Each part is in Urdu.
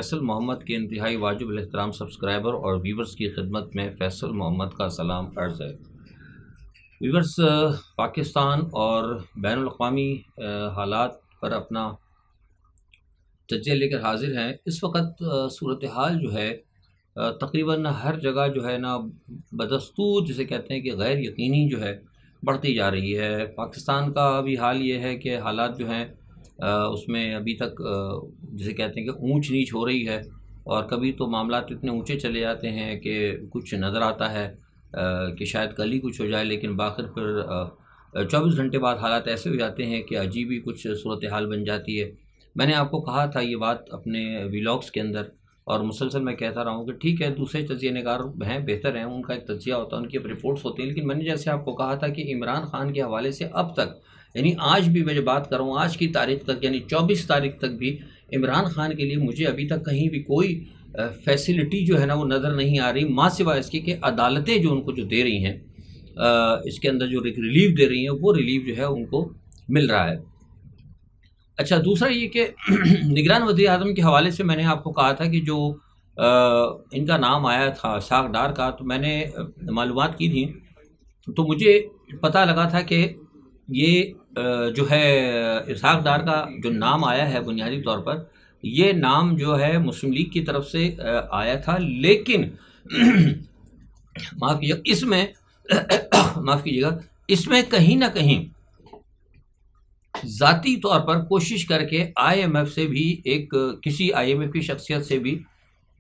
فیصل محمد کے انتہائی واجب الاحترام سبسکرائبر اور ویورز کی خدمت میں فیصل محمد کا سلام عرض ہے۔ ویورز، پاکستان اور بین الاقوامی حالات پر اپنا تجزیہ لے کر حاضر ہیں۔ اس وقت صورتحال جو ہے تقریباً ہر جگہ جو ہے نا بدستور جسے کہتے ہیں کہ غیر یقینی جو ہے بڑھتی جا رہی ہے۔ پاکستان کا بھی حال یہ ہے کہ حالات جو ہیں اس میں ابھی تک جسے کہتے ہیں کہ اونچ نیچ ہو رہی ہے، اور کبھی تو معاملات اتنے اونچے چلے جاتے ہیں کہ کچھ نظر آتا ہے کہ شاید کل ہی کچھ ہو جائے، لیکن باخر پھر 24 گھنٹے بعد حالات ایسے ہو جاتے ہیں کہ عجیب ہی کچھ صورتحال بن جاتی ہے۔ میں نے آپ کو کہا تھا یہ بات اپنے ویلاگس کے اندر، اور مسلسل میں کہتا رہا ہوں کہ ٹھیک ہے دوسرے تجزیہ نگار ہیں، بہتر ہیں، ان کا ایک تجزیہ ہوتا ہے، ان کی اب رپورٹس ہوتی ہیں، لیکن میں نے جیسے آپ کو کہا تھا کہ عمران خان کے حوالے سے اب تک، یعنی آج بھی میں جو بات کر رہا ہوں آج کی تاریخ تک، یعنی 24 تاریخ تک بھی عمران خان کے لیے مجھے ابھی تک کہیں بھی کوئی فیسلٹی جو ہے نا وہ نظر نہیں آ رہی، ماں سوائے اس کی کہ عدالتیں جو ان کو جو دے رہی ہیں اس کے اندر جو ریلیف دے رہی ہیں وہ ریلیف جو ہے ان کو مل رہا ہے۔ اچھا، دوسرا یہ کہ نگران وزیر اعظم کے حوالے سے میں نے آپ کو کہا تھا کہ جو ان کا نام آیا تھا اسحاق ڈار کا، تو میں نے معلومات کی تھی تو مجھے پتہ لگا تھا کہ یہ جو ہے اسحاق ڈار کا جو نام آیا ہے بنیادی طور پر یہ نام جو ہے مسلم لیگ کی طرف سے آیا تھا، لیکن معاف کیجیے گا اس میں کہیں نہ کہیں ذاتی طور پر کوشش کر کے آئی ایم ایف سے بھی کسی آئی ایم ایف کی شخصیت سے بھی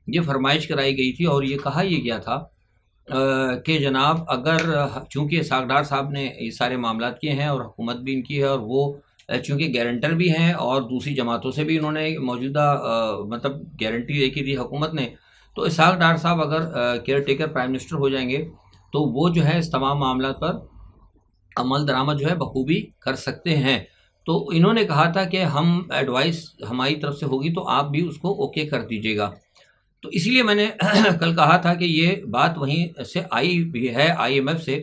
یہ فرمائش کرائی گئی تھی، اور یہ کہا یہ گیا تھا کہ جناب اگر چونکہ اسحاق ڈار صاحب نے یہ سارے معاملات کیے ہیں اور حکومت بھی ان کی ہے، اور وہ چونکہ گارنٹر بھی ہیں اور دوسری جماعتوں سے بھی انہوں نے موجودہ مطلب گارنٹی دیکھی تھی حکومت نے، تو اسحاق ڈار صاحب اگر کیئر ٹیکر پرائم منسٹر ہو جائیں گے تو وہ جو ہے اس تمام معاملات پر عمل درآمد جو ہے بخوبی کر سکتے ہیں۔ تو انہوں نے کہا تھا کہ ہم ایڈوائس ہماری طرف سے ہوگی تو آپ بھی اس کو اوکے کر دیجیے گا، تو اسی لیے میں نے کل کہا تھا کہ یہ بات وہیں سے آئی بھی ہے آئی ایم ایف سے،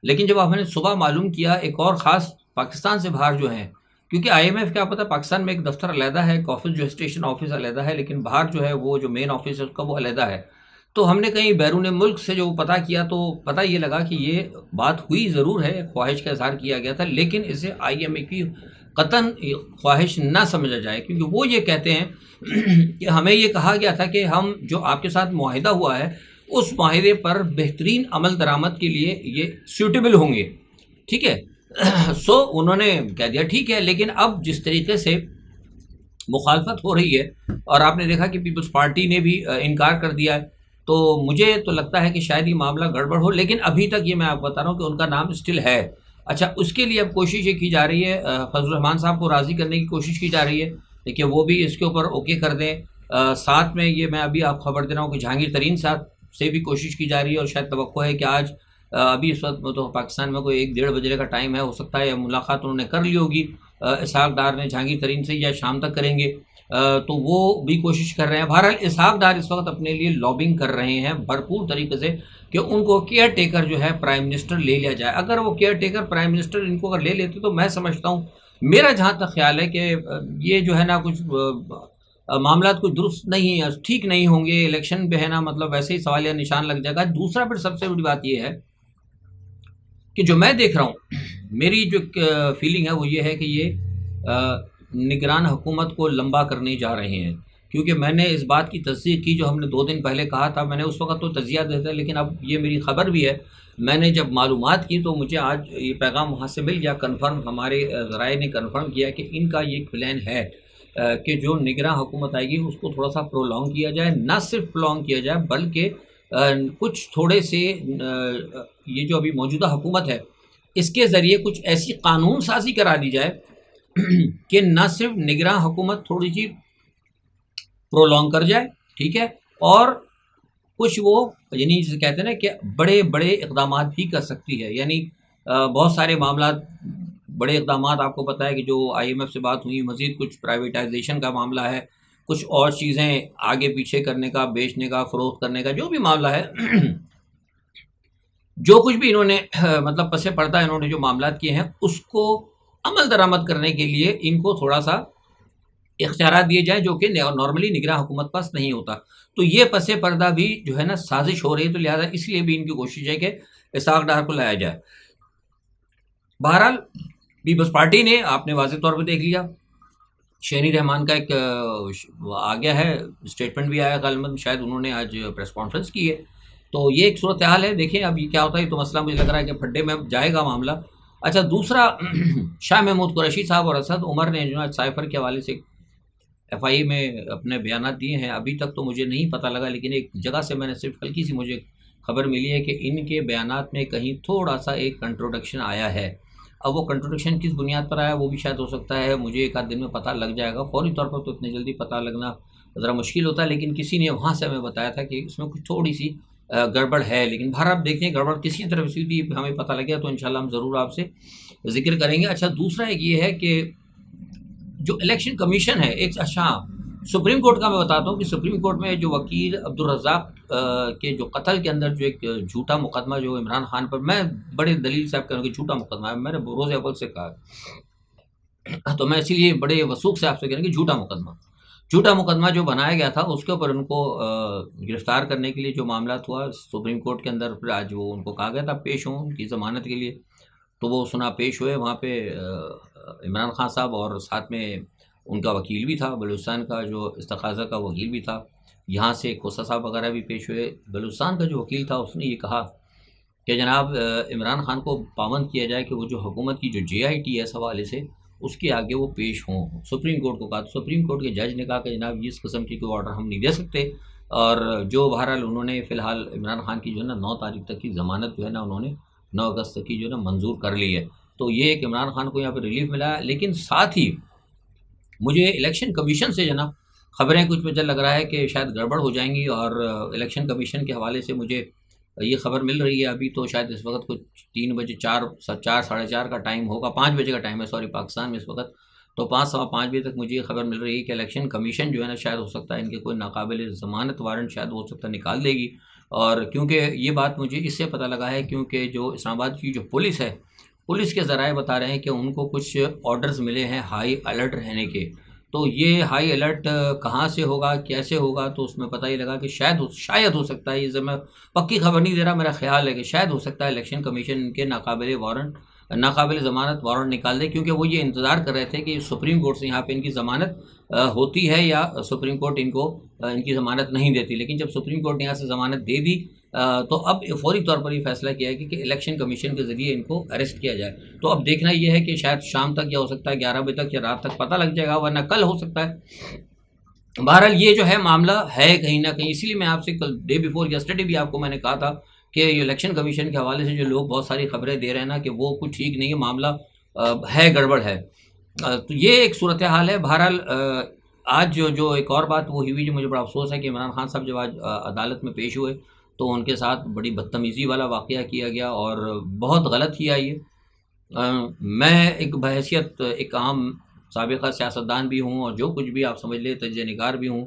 لیکن جب آپ نے صبح معلوم کیا ایک اور خاص پاکستان سے باہر جو ہیں، کیونکہ آئی ایم ایف کیا پتہ پاکستان میں ایک دفتر علیحدہ ہے، ایک آفس جو اسٹیشن آفس علیحدہ ہے، لیکن باہر جو ہے وہ جو مین آفس ہے اس کا وہ علیحدہ ہے۔ تو ہم نے کہیں بیرون ملک سے جو پتہ کیا تو پتہ یہ لگا کہ یہ بات ہوئی ضرور ہے، خواہش کا اظہار کیا گیا تھا، لیکن اسے آئی ایم ایف کی قطعاً خواہش نہ سمجھا جائے، کیونکہ وہ یہ کہتے ہیں کہ ہمیں یہ کہا گیا تھا کہ ہم جو آپ کے ساتھ معاہدہ ہوا ہے اس معاہدے پر بہترین عمل درآمد کے لیے یہ سیوٹیبل ہوں گے، ٹھیک ہے۔ سو انہوں نے کہہ دیا ٹھیک ہے، لیکن اب جس طریقے سے مخالفت ہو رہی ہے اور آپ نے دیکھا کہ پیپلز پارٹی نے بھی انکار کر دیا ہے، تو مجھے تو لگتا ہے کہ شاید یہ معاملہ گڑبڑ ہو، لیکن ابھی تک یہ میں آپ کو بتا رہا ہوں کہ ان کا نام اسٹل ہے۔ اچھا، اس کے لیے اب کوشش یہ کی جا رہی ہے، فضل الرحمان صاحب کو راضی کرنے کی کوشش کی جا رہی ہے کہ وہ بھی اس کے اوپر اوکے کر دیں۔ ساتھ میں یہ میں ابھی آپ خبر دے رہا ہوں کہ جہانگیر ترین صاحب سے بھی کوشش کی جا رہی ہے، اور شاید توقع ہے کہ آج ابھی اس وقت تو پاکستان میں کوئی 1-1:30 بجے کا ٹائم ہے، ہو سکتا ہے ملاقات انہوں نے کر لی ہوگی اسحاق ڈار نے جہانگیر ترین سے، یا شام تک کریں گے، تو وہ بھی کوشش کر رہے ہیں۔ بہرحال اسحاق ڈار اس وقت اپنے لیے لابنگ کر رہے ہیں بھرپور طریقے سے کہ ان کو کیئر ٹیکر جو ہے پرائم منسٹر لے لیا جائے۔ اگر وہ کیئر ٹیکر پرائم منسٹر ان کو اگر لے لیتے تو میں سمجھتا ہوں، میرا جہاں تک خیال ہے کہ یہ جو ہے نا کچھ معاملات کچھ درست نہیں ہے، ٹھیک نہیں ہوں گے، الیکشن پہ ہے نا مطلب ویسے ہی سوالیہ نشان لگ جائے گا۔ دوسرا پھر سب سے بڑی بات یہ ہے کہ جو میں دیکھ رہا ہوں، میری جو فیلنگ ہے وہ یہ ہے کہ یہ نگران حکومت کو لمبا کرنے جا رہے ہیں، کیونکہ میں نے اس بات کی تصدیق کی جو ہم نے 2 دن پہلے کہا تھا، میں نے اس وقت تو تجزیہ دیتا، لیکن اب یہ میری خبر بھی ہے، میں نے جب معلومات کی تو مجھے آج یہ پیغام وہاں سے مل گیا، کنفرم ہمارے ذرائع نے کنفرم کیا کہ ان کا یہ پلان ہے کہ جو نگراں حکومت آئے گی اس کو تھوڑا سا پرولونگ کیا جائے، نہ صرف پرولونگ کیا جائے بلکہ کچھ تھوڑے سے یہ جو ابھی موجودہ حکومت ہے اس کے ذریعے کچھ ایسی قانون سازی کرا دی جائے کہ نہ صرف نگراں حکومت تھوڑی سی پرولونگ کر جائے، ٹھیک ہے، اور کچھ وہ یعنی جسے کہتے ہیں نا کہ بڑے بڑے اقدامات بھی کر سکتی ہے، یعنی بہت سارے معاملات بڑے اقدامات آپ کو پتہ ہے کہ جو آئی ایم ایف سے بات ہوئی، مزید کچھ پرائیویٹائزیشن کا معاملہ ہے، کچھ اور چیزیں آگے پیچھے کرنے کا، بیچنے کا، فروخت کرنے کا، جو بھی معاملہ ہے جو کچھ بھی انہوں نے مطلب پس پردہ انہوں نے جو معاملات کیے ہیں اس کو عمل درآمد کرنے کے لیے ان کو تھوڑا سا اختیارات دیے جائیں جو کہ نارملی نگراں حکومت پاس نہیں ہوتا. تو یہ پس پردہ بھی جو ہے نا سازش ہو رہی ہے، تو لہٰذا اس لیے بھی ان کی کوشش ہے کہ اسحاق ڈار کو لایا جائے. بہرحال پیپلز پارٹی نے آپ نے واضح طور پہ دیکھ لیا، شہری رحمان کا ایک آ گیا ہے اسٹیٹمنٹ بھی آیا، غالباً شاید انہوں نے آج پریس کانفرنس کی ہے. تو یہ ایک صورتحال ہے. دیکھیں اب یہ کیا ہوتا ہے. تو مسئلہ مجھے لگ رہا ہے کہ پھڈے میں جائے گا معاملہ. اچھا دوسرا شاہ محمود قریشی صاحب اور اسد عمر نے جو ہے سائفر کے حوالے سے ایف آئی میں اپنے بیانات دیے ہیں. ابھی تک تو مجھے نہیں پتہ لگا، لیکن ایک جگہ سے میں نے صرف ہلکی سی مجھے خبر ملی ہے کہ ان کے بیانات میں کہیں تھوڑا سا ایک کنٹروڈکشن آیا ہے. اب وہ کنٹروڈکشن کس بنیاد پر آیا وہ بھی شاید ہو سکتا ہے، مجھے ایک آدھ دن میں پتہ لگ جائے گا. فوری طور پر تو اتنی جلدی پتہ لگنا ذرا مشکل ہوتا ہے، لیکن کسی نے وہاں سے ہمیں بتایا تھا کہ اس میں کچھ تھوڑی سی گڑبڑ ہے. لیکن بہر آپ دیکھیں گڑبڑ کسی طرف سے بھی ہمیں پتہ لگے تو انشاءاللہ ہم ضرور آپ سے ذکر کریں گے. اچھا دوسرا ایک یہ ہے کہ جو الیکشن کمیشن ہے، ایک اچھا سپریم کورٹ کا میں بتاتا ہوں کہ سپریم کورٹ میں جو وکیل عبدالرزاق کے جو قتل کے اندر جو ایک جھوٹا مقدمہ جو عمران خان پر، میں بڑے دلیل سے آپ کہہ رہا ہوں کہ جھوٹا مقدمہ ہے، میں نے روز اول سے کہا، تو میں اسی لیے بڑے وثوق سے آپ سے کہہ رہا ہوں کہ جھوٹا مقدمہ جو بنایا گیا تھا اس کے اوپر ان کو گرفتار کرنے کے لیے جو معاملات ہوا سپریم کورٹ کے اندر، پھر آج وہ ان کو کہا گیا تھا پیش ہوں ان کی ضمانت کے لیے. تو وہ سنا پیش ہوئے وہاں پہ عمران خان صاحب، اور ساتھ میں ان کا وکیل بھی تھا بلوچستان کا، جو استخاذہ کا وکیل بھی تھا. یہاں سے کھوسا صاحب وغیرہ بھی پیش ہوئے. بلوچستان کا جو وکیل تھا اس نے یہ کہا کہ جناب عمران خان کو پابند کیا جائے کہ وہ جو حکومت کی جو جے آئی ٹی ہے اس حوالے سے اس کے آگے وہ پیش ہوں. سپریم کورٹ کو کہا، تو سپریم کورٹ کے جج نے کہا کہ جناب اس قسم کی کوئی آرڈر ہم نہیں دے سکتے. اور جو بہرحال انہوں نے فی الحال عمران خان کی جو ہے نا 9 تاریخ تک کی ضمانت جو ہے نا انہوں نے 9 اگست تک کی جو ہے نا منظور کر لی ہے. تو یہ ایک عمران خان کو یہاں پہ ریلیف ملا ہے. لیکن ساتھ ہی مجھے الیکشن کمیشن سے جو نا خبریں کچھ مجھے لگ رہا ہے کہ شاید گڑبڑ ہو جائیں گی. اور الیکشن کمیشن کے حوالے سے مجھے یہ خبر مل رہی ہے ابھی تو شاید اس وقت کچھ 3 بجے 4 ساڑھے 4 کا ٹائم ہوگا، 5 بجے کا ٹائم ہے سوری پاکستان میں اس وقت. تو 5 سوا 5 بجے تک مجھے یہ خبر مل رہی ہے کہ الیکشن کمیشن جو ہے نا شاید ہو سکتا ہے ان کے کوئی ناقابل ضمانت وارنٹ شاید ہو سکتا ہے نکال دے گی. اور کیونکہ یہ بات مجھے اس سے پتہ لگا ہے کیونکہ جو اسلام آباد کی جو پولیس ہے، پولیس کے ذرائع بتا رہے ہیں کہ ان کو کچھ آرڈرز ملے ہیں ہائی الرٹ رہنے کے. تو یہ ہائی الرٹ کہاں سے ہوگا کیسے ہوگا، تو اس میں پتہ یہ لگا کہ شاید ہو سکتا ہے، یہ میں پکی خبر نہیں دے رہا، میرا خیال ہے کہ شاید ہو سکتا ہے الیکشن کمیشن کے ناقابل ضمانت وارنٹ نکال دے. کیونکہ وہ یہ انتظار کر رہے تھے کہ سپریم کورٹ سے یہاں پہ ان کی ضمانت ہوتی ہے یا سپریم کورٹ ان کی ضمانت نہیں دیتی. لیکن جب سپریم کورٹ نے یہاں سے ضمانت دے دی تو اب فوری طور پر یہ فیصلہ کیا ہے کہ الیکشن کمیشن کے ذریعے ان کو اریسٹ کیا جائے. تو اب دیکھنا یہ ہے کہ شاید شام تک یا ہو سکتا ہے 11 بجے تک یا رات تک پتہ لگ جائے گا، ورنہ کل ہو سکتا ہے. بہرحال یہ جو ہے معاملہ ہے کہیں نہ کہیں، اسی لیے میں آپ سے کل ڈے بیفور یسٹرڈے بھی آپ کو میں نے کہا تھا کہ یہ الیکشن کمیشن کے حوالے سے جو لوگ بہت ساری خبریں دے رہے ہیں نا کہ وہ کچھ ٹھیک نہیں ہے، معاملہ ہے گڑبڑ ہے. تو یہ ایک صورتحال ہے. بہرحال آج جو ایک اور بات وہ ہوئی جو مجھے بڑا افسوس ہے کہ عمران خان صاحب جب آج عدالت میں پیش ہوئے تو ان کے ساتھ بڑی بدتمیزی والا واقعہ کیا گیا اور بہت غلط کیا یہ. میں ایک بحیثیت ایک عام سابقہ سیاستدان بھی ہوں اور جو کچھ بھی آپ سمجھ لیں تجزیہ نگار بھی ہوں،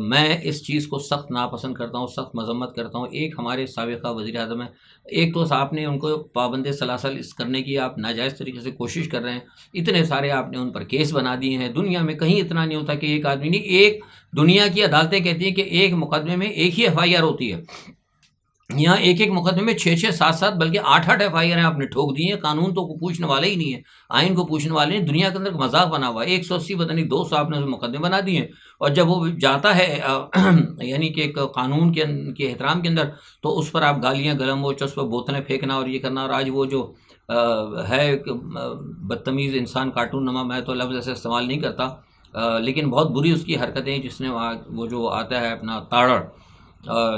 میں اس چیز کو سخت ناپسند کرتا ہوں، سخت مذمت کرتا ہوں. ایک ہمارے سابقہ وزیر اعظم ہیں، ایک تو آپ نے ان کو پابند سلاسل اس کرنے کی آپ ناجائز طریقے سے کوشش کر رہے ہیں، اتنے سارے آپ نے ان پر کیس بنا دیے ہیں. دنیا میں کہیں اتنا نہیں ہوتا کہ ایک آدمی نہیں، ایک دنیا کی عدالتیں کہتی ہیں کہ ایک مقدمے میں ایک ہی ایف آئی آر ہوتی ہے. یہاں ایک مقدمے میں 6 7 بلکہ 8 ایف آئی آر آپ نے ٹھوک دی ہیں. قانون تو پوچھنے والے ہی نہیں ہے، آئین کو پوچھنے والے نہیں. دنیا کے اندر مذاق بنا ہوا ہے. 180 پتہ نہیں 200 آپ نے مقدمے بنا دیے ہیں. اور جب وہ جاتا ہے یعنی کہ ایک قانون کے احترام کے اندر تو اس پر آپ گالیاں گلم و چسپ بوتلیں پھینکنا اور یہ کرنا. اور آج وہ جو ہے بدتمیز انسان کارٹون نما، میں تو لفظ ایسے استعمال نہیں کرتا، لیکن بہت بری اس کی حرکتیں، جس نے وہ جو آتا ہے اپنا تاڑڑ،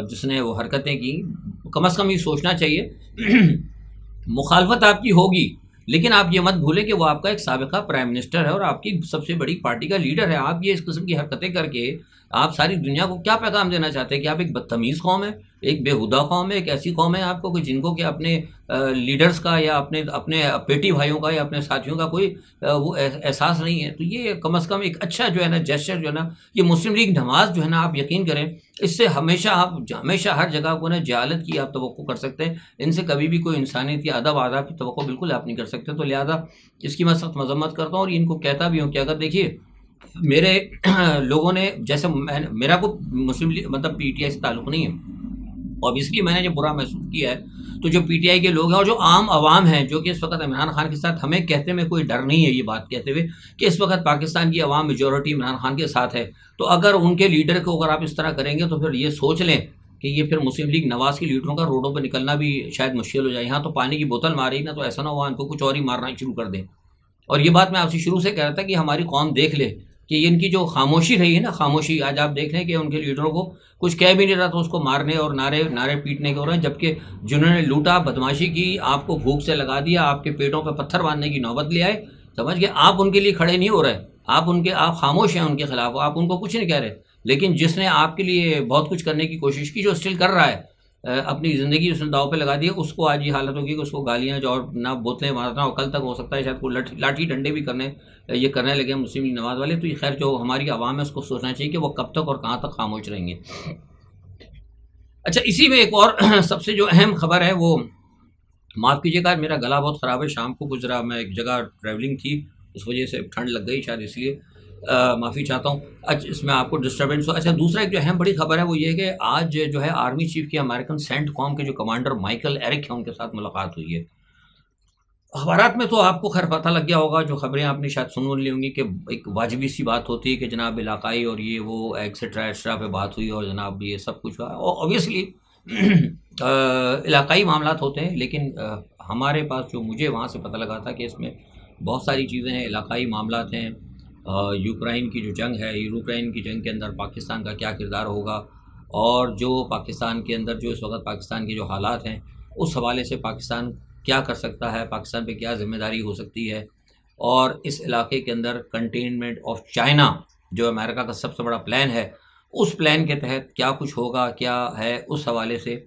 جس نے وہ حرکتیں کی، کم از کم یہ سوچنا چاہیے مخالفت آپ کی ہوگی لیکن آپ یہ مت بھولیں کہ وہ آپ کا ایک سابقہ پرائم منسٹر ہے اور آپ کی سب سے بڑی پارٹی کا لیڈر ہے. آپ یہ اس قسم کی حرکتیں کر کے آپ ساری دنیا کو کیا پیغام دینا چاہتے ہیں کہ آپ ایک بدتمیز قوم ہے، ایک بےہودہ قوم ہے، ایک ایسی قوم ہے آپ کو کہ جن کو کہ اپنے لیڈرز کا یا اپنے پیٹی بھائیوں کا یا اپنے ساتھیوں کا کوئی وہ احساس نہیں ہے. تو یہ کم از کم ایک اچھا جو ہے نا جیسچر جو ہے نا، یہ مسلم لیگ نماز جو ہے نا، آپ یقین کریں اس سے ہمیشہ ہر جگہ کو نا جہالت کی آپ توقع کر سکتے ہیں. ان سے کبھی بھی کوئی انسانیت یا ادب آداب کی توقع بالکل آپ نہیں کر سکتے. تو لہٰذا اس کی میں سخت مذمت کرتا ہوں اور ان کو کہتا بھی ہوں کہ اگر دیکھیے میرے لوگوں نے جیسے میرا کو مسلم لیگ مطلب پی ٹی آئی سے تعلق نہیں ہے، اوبیسلی میں نے جب برا محسوس کیا ہے تو جو پی ٹی آئی کے لوگ ہیں اور جو عام عوام ہیں جو کہ اس وقت عمران خان کے ساتھ، ہمیں کہتے میں کوئی ڈر نہیں ہے یہ بات کہتے ہوئے کہ اس وقت پاکستان کی عوام میجورٹی عمران خان کے ساتھ ہے، تو اگر ان کے لیڈر کو اگر آپ اس طرح کریں گے تو پھر یہ سوچ لیں کہ یہ پھر مسلم لیگ نواز کے لیڈروں کا روڈوں پہ نکلنا بھی شاید مشکل ہو جائے. یہاں تو پانی کی بوتل ماری نا، تو ایسا نہ ہوا ان کو کچھ اور ہی مارنا شروع کر دیں. اور یہ بات میں آپ سے شروع سے کہہ رہا تھا کہ ہماری قوم دیکھ لے کہ ان کی جو خاموشی رہی ہے نا، خاموشی، آج آپ دیکھ لیں کہ ان کے لیڈروں کو کچھ کہہ بھی نہیں رہا تو اس کو مارنے اور نعرے پیٹنے کے ہو رہے ہیں، جبکہ جنہوں نے لوٹا، بدماشی کی، آپ کو بھوک سے لگا دیا، آپ کے پیٹوں پہ پتھر باندھنے کی نوبت لے آئے، سمجھ گئے، آپ ان کے لیے کھڑے نہیں ہو رہے، آپ خاموش ہیں ان کے خلاف، آپ ان کو کچھ نہیں کہہ رہے. لیکن جس نے آپ کے لیے بہت کچھ کرنے کی کوشش کی، جو اسٹل کر رہا ہے، اپنی زندگی اس نے داؤ پہ لگا دی ہے، اس کو آج یہ حالت ہوگی کہ اس کو گالیاں جو اور نہ بوتلیں مارنا، اور کل تک ہو سکتا ہے شاید کوئی لاٹھی ڈنڈے بھی کرنے لگے مسلم لیگ نواز والے. تو یہ خیر جو ہماری عوام ہے اس کو سوچنا چاہیے کہ وہ کب تک اور کہاں تک خاموش رہیں گے. اچھا، اسی میں ایک اور سب سے جو اہم خبر ہے وہ، معاف کیجیے گا میرا گلا بہت خراب ہے، شام کو گزرا، میں ایک جگہ ٹریولنگ تھی، اس وجہ سے ٹھنڈ لگ گئی شاید، اس لیے معافی چاہتا ہوں. اچھا، اس میں آپ کو ڈسٹربینس ہو. اچھا، دوسرا ایک جو اہم بڑی خبر ہے وہ یہ ہے کہ آج جو ہے آرمی چیف کی امریکن سینٹ کام کے جو کمانڈر مائیکل ایرک ہیں ان کے ساتھ ملاقات ہوئی ہے. اخبارات میں تو آپ کو خیر پتہ لگ گیا ہوگا، جو خبریں آپ نے شاید سن لی ہوں گی، کہ ایک واجبی سی بات ہوتی ہے کہ جناب علاقائی اور یہ وہ ایکسٹرا پہ بات ہوئی اور جناب یہ سب کچھ ہوا. اوبیسلی علاقائی معاملات ہوتے ہیں، لیکن ہمارے پاس جو مجھے وہاں سے پتہ لگا تھا کہ اس میں بہت ساری چیزیں ہیں، علاقائی معاملات ہیں. یوکرائن کی جو جنگ ہے، یوکرائن کی جنگ کے اندر پاکستان کا کیا کردار ہوگا، اور جو پاکستان کے اندر جو اس وقت پاکستان کے جو حالات ہیں اس حوالے سے پاکستان کیا کر سکتا ہے، پاکستان پہ کیا ذمہ داری ہو سکتی ہے، اور اس علاقے کے اندر کنٹینمنٹ آف چائنا جو امریکا کا سب سے بڑا پلان ہے، اس پلان کے تحت کیا کچھ ہوگا، کیا ہے، اس حوالے سے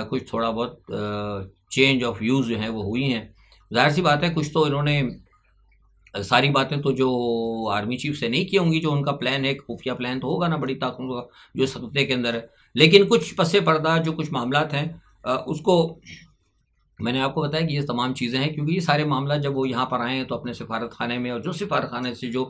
کچھ تھوڑا بہت چینج آف ویوز جو ہیں وہ ہوئی ہیں. ظاہر سی بات ہے کچھ تو انہوں نے ساری باتیں تو جو آرمی چیف سے نہیں کی ہوں گی، جو ان کا پلان ہے، خفیہ پلان تو ہوگا نا بڑی طاقت کا جو اس خطے کے اندر ہے، لیکن کچھ پس پردہ جو کچھ معاملات ہیں اس کو میں نے آپ کو بتایا کہ یہ تمام چیزیں ہیں، کیونکہ یہ سارے معاملات جب وہ یہاں پر آئے ہیں تو اپنے سفارت خانے میں، اور جو سفارت خانے سے جو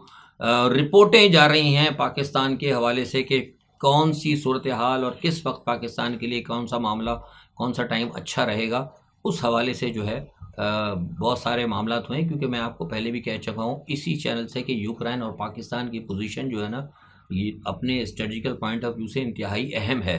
رپورٹیں جا رہی ہیں پاکستان کے حوالے سے کہ کون سی صورتحال اور کس وقت پاکستان کے لیے کون سا معاملہ، کون سا ٹائم اچھا رہے گا، اس حوالے سے جو ہے بہت سارے معاملات ہوئے ہیں. کیونکہ میں آپ کو پہلے بھی کہہ چکا ہوں اسی چینل سے کہ یوکرائن اور پاکستان کی پوزیشن جو ہے نا، یہ اپنے اسٹریٹجیکل پوائنٹ آف ویو سے انتہائی اہم ہے.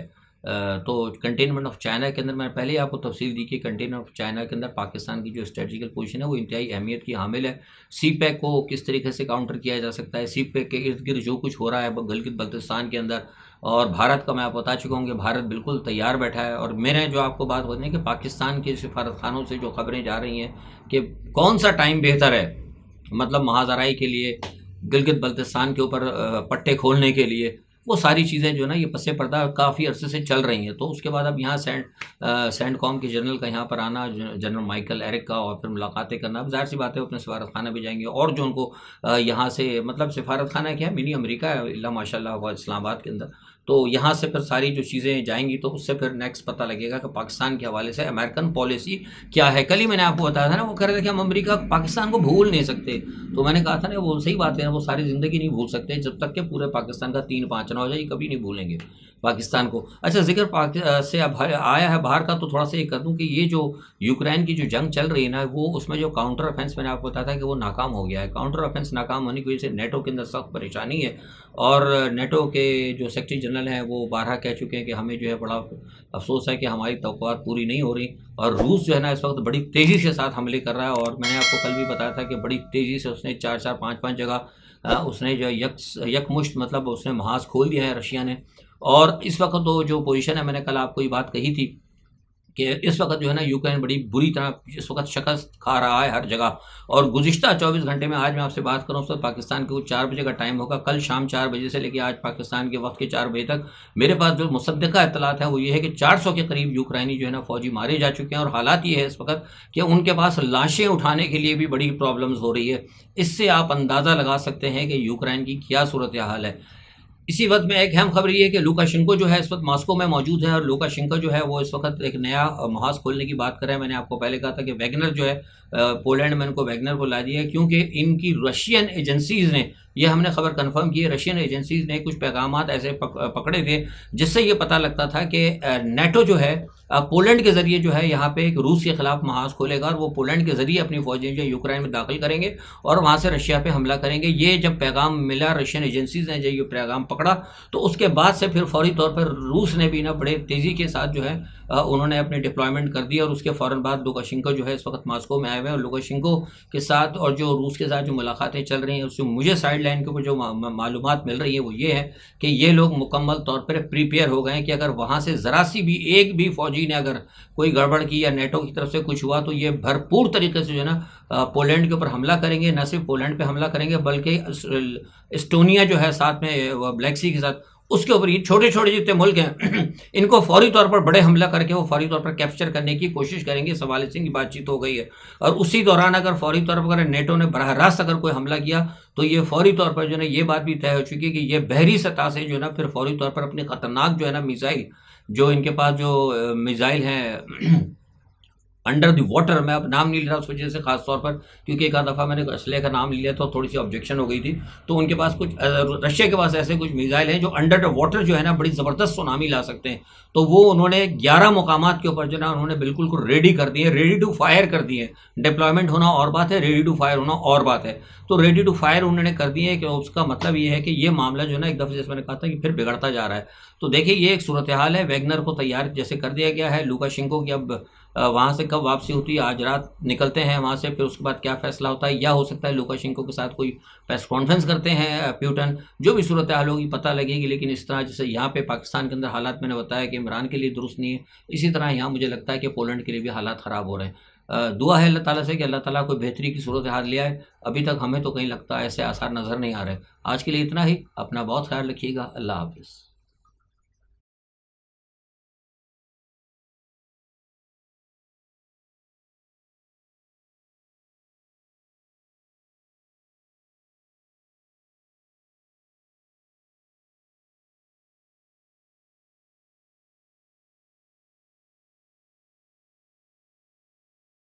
تو کنٹینمنٹ آف چائنا کے اندر میں نے پہلے ہی آپ کو تفصیل دی کہ کنٹینمنٹ آف چائنا کے اندر پاکستان کی جو اسٹریٹجیکل پوزیشن ہے وہ انتہائی اہمیت کی حامل ہے. سی پیک کو کس طریقے سے کاؤنٹر کیا جا سکتا ہے، سی پیک کے ارد گرد جو کچھ ہو رہا ہے گلگت بلتستان کے اندر، اور بھارت کا میں آپ بتا چکا ہوں کہ بھارت بالکل تیار بیٹھا ہے. اور میرے جو آپ کو بات ہوتی ہے کہ پاکستان کے سفارت خانوں سے جو خبریں جا رہی ہیں کہ کون سا ٹائم بہتر ہے، مطلب محاذ آرائی کے لیے، گلگت بلتستان کے اوپر پٹے کھولنے کے لیے، وہ ساری چیزیں جو ہے نا یہ پس پردہ کافی عرصے سے چل رہی ہیں. تو اس کے بعد اب یہاں سینٹ کام کے جنرل کا یہاں پر آنا، جنرل مائیکل ایرک کا، اور پھر ملاقاتیں کرنا، اب ظاہر سی بات ہے اپنے سفارت خانہ بھی جائیں گے، اور جو ان کو یہاں سے مطلب سفارت خانہ کیا ہے، منی امریکہ ہے اللہ ماشاء اللہ وہ اسلام آباد کے اندر، تو یہاں سے پھر ساری جو چیزیں جائیں گی تو اس سے پھر نیکسٹ پتہ لگے گا کہ پاکستان کے حوالے سے امریکن پالیسی کیا ہے. کل ہی میں نے آپ کو بتایا تھا نا، وہ کہہ رہے تھے کہ ہم امریکہ پاکستان کو بھول نہیں سکتے، تو میں نے کہا تھا نا وہ صحیح بات ہے، وہ ساری زندگی نہیں بھول سکتے جب تک کہ پورے پاکستان کا 3-5 نہ ہو جائے، کبھی نہیں بھولیں گے پاکستان کو. اچھا، ذکر سے اب آیا ہے باہر کا، تو تھوڑا سا یہ کر دوں کہ یہ جو یوکرائن کی جو جنگ چل رہی ہے نا، وہ اس میں جو کاؤنٹر افینس میں نے آپ کو بتایا تھا کہ وہ ناکام ہو گیا ہے. کاؤنٹر افینس ناکام ہونے کی وجہ سے نیٹو کے اندر سخت پریشانی ہے، اور نیٹو کے جو سیکرٹری جنرل ہیں وہ بارہا کہہ چکے ہیں کہ ہمیں جو ہے بڑا افسوس ہے کہ ہماری توقعات پوری نہیں ہو رہی، اور روس جو ہے نا اس وقت بڑی تیزی سے ساتھ حملے کر رہا ہے. اور میں نے آپ کو کل بھی بتایا تھا کہ بڑی تیزی سے اس نے 4-5 جگہ اس نے جو یکمشت مطلب اس نے محاذ کھول دیا ہے رشیا نے. اور اس وقت تو جو پوزیشن ہے، میں نے کل آپ کو یہ بات کہی تھی کہ اس وقت جو ہے نا یوکرائن بڑی بری طرح اس وقت شکست کھا رہا ہے ہر جگہ. اور گزشتہ 24 گھنٹے میں، آج میں آپ سے بات کروں اس وقت پاکستان کے 4 بجے کا ٹائم ہوگا، کل شام 4 بجے سے لے کے آج پاکستان کے وقت کے 4 بجے تک میرے پاس جو مصدقہ اطلاعات ہیں وہ یہ ہے کہ 400 کے قریب یوکرائنی جو ہے نا فوجی مارے جا چکے ہیں. اور حالات یہ ہے اس وقت کہ ان کے پاس لاشیں اٹھانے کے لیے بھی بڑی پرابلمز ہو رہی ہے. اس سے آپ اندازہ لگا سکتے ہیں کہ یوکرائن کی کیا صورتحال ہے. اسی وقت میں ایک اہم خبر یہ ہے کہ لوکاشنکو جو ہے اس وقت ماسکو میں موجود ہے، اور لوکاشنکو جو ہے وہ اس وقت ایک نیا محاذ کھولنے کی بات کر رہے ہیں. میں نے آپ کو پہلے کہا تھا کہ ویگنر جو ہے پولینڈ میں ان کو ویگنر کو لا دیا ہے، کیونکہ ان کی رشین ایجنسیز نے، یہ ہم نے خبر کنفرم کی ہے، رشین ایجنسیز نے کچھ پیغامات ایسے پکڑے تھے جس سے یہ پتہ لگتا تھا کہ نیٹو جو ہے پولینڈ کے ذریعے جو ہے یہاں پہ ایک روس کے خلاف محاذ کھولے گا، اور وہ پولینڈ کے ذریعے اپنی فوجیں جو ہے یوکرائن میں داخل کریں گے اور وہاں سے رشیا پہ حملہ کریں گے۔ یہ جب پیغام ملا، رشین ایجنسیز نے جب یہ پیغام پکڑا، تو اس کے بعد سے پھر فوری طور پر روس نے بھی نا بڑے تیزی کے ساتھ جو ہے انہوں نے اپنے ڈپلائمنٹ کر دی، اور اس کے فوراً بعد لوکاشنکو جو ہے اس وقت ماسکو میں آئے ہوئے ہیں، اور لوکاشنکو کے ساتھ اور جو روس کے ساتھ جو ملاقاتیں چل رہی ہیں، اس سے مجھے سائڈ لائن کے اوپر جو معلومات مل رہی ہے وہ یہ ہے کہ یہ لوگ مکمل طور پر پریپیئر ہو گئے ہیں کہ اگر وہاں سے ذرا سی بھی ایک بھی فوجی نے اگر کوئی گڑبڑ کی یا نیٹو کی طرف سے کچھ ہوا تو یہ بھرپور طریقے سے جو ہے نا پولینڈ کے اوپر حملہ کریں گے، نہ صرف پولینڈ پہ حملہ کریں گے بلکہ اسٹونیا جو ہے ساتھ میں بلیک سی کے ساتھ، اس کے اوپر یہ چھوٹے چھوٹے جتنے ملک ہیں ان کو فوری طور پر بڑے حملہ کر کے وہ فوری طور پر کیپچر کرنے کی کوشش کریں گے۔ سوال سنگھ کی بات چیت ہو گئی ہے، اور اسی دوران اگر فوری طور پر اگر نیٹو نے براہ راست اگر کوئی حملہ کیا تو یہ فوری طور پر جو ہے نا یہ بات بھی طے ہو چکی ہے کہ یہ بحری سطح سے جو ہے نا پھر فوری طور پر اپنے خطرناک جو ہے نا میزائل، جو ان کے پاس جو میزائل ہیں انڈر دی واٹر، میں اب نام نہیں لے رہا اس وجہ سے خاص طور پر کیونکہ ایک آدھ دفعہ میں نے اسلحے کا نام لے لیا تو تھوڑی سی آبجیکشن ہو گئی تھی، تو ان کے پاس کچھ رشیا کے پاس ایسے کچھ میزائل ہیں جو انڈر دی واٹر جو ہے نا بڑی زبردست سونامی لا سکتے ہیں، تو وہ انہوں نے 11 مقامات کے اوپر جو ہے نا انہوں نے بالکل کو ریڈی کر دیے، ریڈی ٹو فائر کر دیے۔ ڈپلائمنٹ ہونا اور بات ہے، ریڈی ٹو فائر ہونا اور بات ہے، تو ریڈی ٹو فائر انہوں نے کر دیے کہ اس کا مطلب یہ ہے کہ یہ معاملہ جو ہے نا ایک دفعہ جیسے میں نے کہا تھا کہ پھر بگڑتا جا رہا ہے۔ تو دیکھیے یہ ایک صورتحال ہے، ویگنر کو تیار جیسے کر دیا گیا ہے، لوکاشنکو کی اب وہاں سے کب واپسی ہوتی ہے، آج رات نکلتے ہیں وہاں سے، پھر اس کے بعد کیا فیصلہ ہوتا ہے، یا ہو سکتا ہے لوکاشنکو کے ساتھ کوئی پریس کانفرنس کرتے ہیں پیوٹن، جو بھی صورتحال ہوگی پتہ لگے گی، لیکن اس طرح جیسے یہاں پہ پاکستان کے اندر حالات میں نے بتایا کہ عمران کے لیے درست نہیں ہے، اسی طرح یہاں مجھے لگتا ہے کہ پولینڈ کے لیے بھی حالات خراب ہو رہے ہیں۔ دعا ہے اللہ تعالیٰ سے کہ اللہ تعالیٰ کوئی بہتری کی صورتحال لے آئے، ابھی تک ہمیں تو کہیں لگتا ہے ایسے آثار نظر نہیں آ رہے۔ آج کے لیے اتنا ہی، اپنا بہت خیال رکھیے گا، اللہ حافظ۔